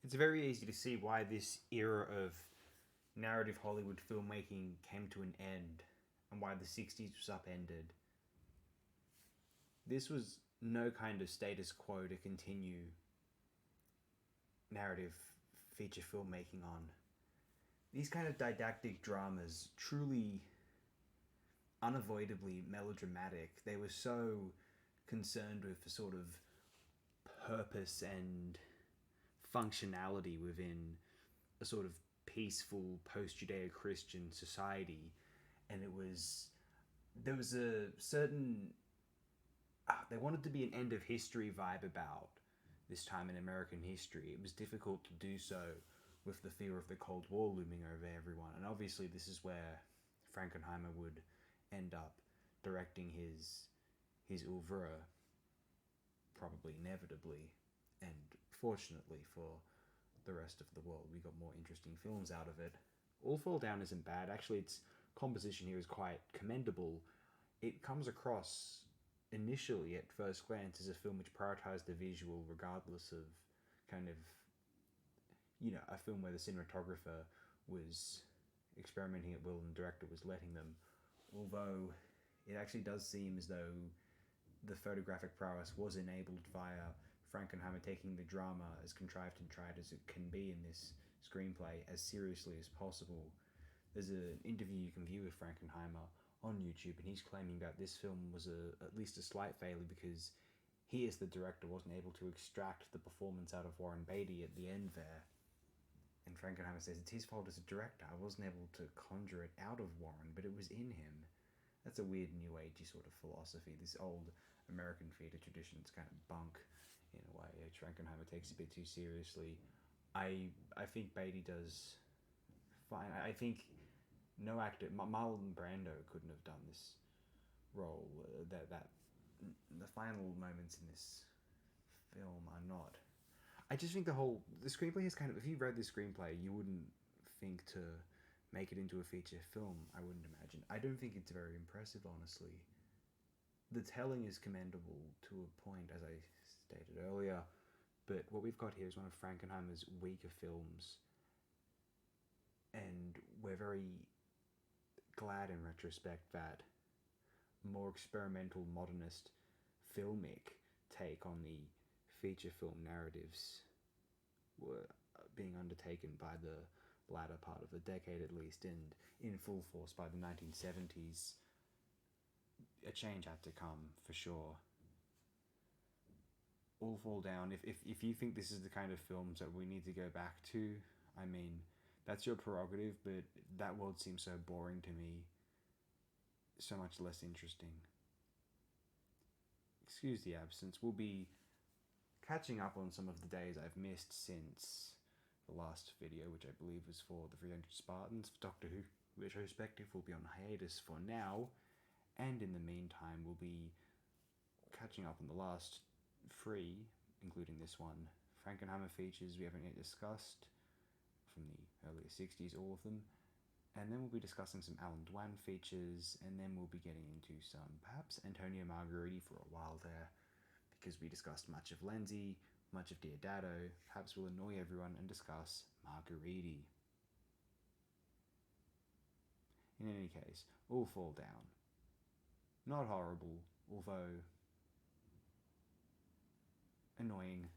it's very easy to see why this era of narrative Hollywood filmmaking came to an end and why the 60s was upended. This was no kind of status quo to continue narrative feature filmmaking on. These kind of didactic dramas, truly unavoidably melodramatic, they were so concerned with the sort of purpose and functionality within a sort of peaceful post-Judeo-Christian society, and there was a certain they wanted to be an end of history vibe about this time in American history. It was difficult to do so with the fear of the Cold War looming over everyone, and obviously this is where Frankenheimer would end up directing his oeuvre, probably inevitably, and fortunately for the rest of the world, we got more interesting films out of it. All Fall Down isn't bad. Actually, its composition here is quite commendable. It comes across initially at first glance as a film which prioritized the visual regardless of kind of, a film where the cinematographer was experimenting at will and the director was letting them. Although it actually does seem as though the photographic prowess was enabled via Frankenheimer taking the drama, as contrived and tried as it can be in this screenplay, as seriously as possible. There's an interview you can view with Frankenheimer on YouTube, and he's claiming that this film was at least a slight failure because he, as the director, wasn't able to extract the performance out of Warren Beatty at the end there. And Frankenheimer says it's his fault as a director. I wasn't able to conjure it out of Warren, but it was in him. That's a weird new agey sort of philosophy. This old American theatre tradition is kind of bunk in a way. Frankenheimer takes it a bit too seriously. I think Beatty does fine. I think no actor, Marlon Brando couldn't have done this role. That the final moments in this film are not. I just think the screenplay is kind of. If you read this screenplay, you wouldn't think to make it into a feature film. I wouldn't imagine. I don't think it's very impressive, honestly. The telling is commendable to a point, as I stated earlier, but what we've got here is one of Frankenheimer's weaker films, and we're very glad in retrospect that a more experimental modernist filmic take on the feature film narratives were being undertaken by the latter part of the decade at least, and in full force by the 1970s. A change had to come, for sure. All Fall Down, if you think this is the kind of films that we need to go back to, I mean, that's your prerogative, but that world seems so boring to me, so much less interesting. Excuse the absence. We'll be catching up on some of the days I've missed since the last video, which I believe was for the 300 Spartans. Doctor Who retrospective will be on hiatus for now, and in the meantime we'll be catching up on the last 3, including this one. Frankenheimer features we haven't yet discussed, from the earlier 60s, all of them. And then we'll be discussing some Alan Dwan features, and then we'll be getting into some, perhaps, Antonio Margheriti for a while there, because we discussed much of Lenzi, much of Deodato. Perhaps we'll annoy everyone and discuss Margheriti. In any case, All Fall Down. Not horrible, although annoying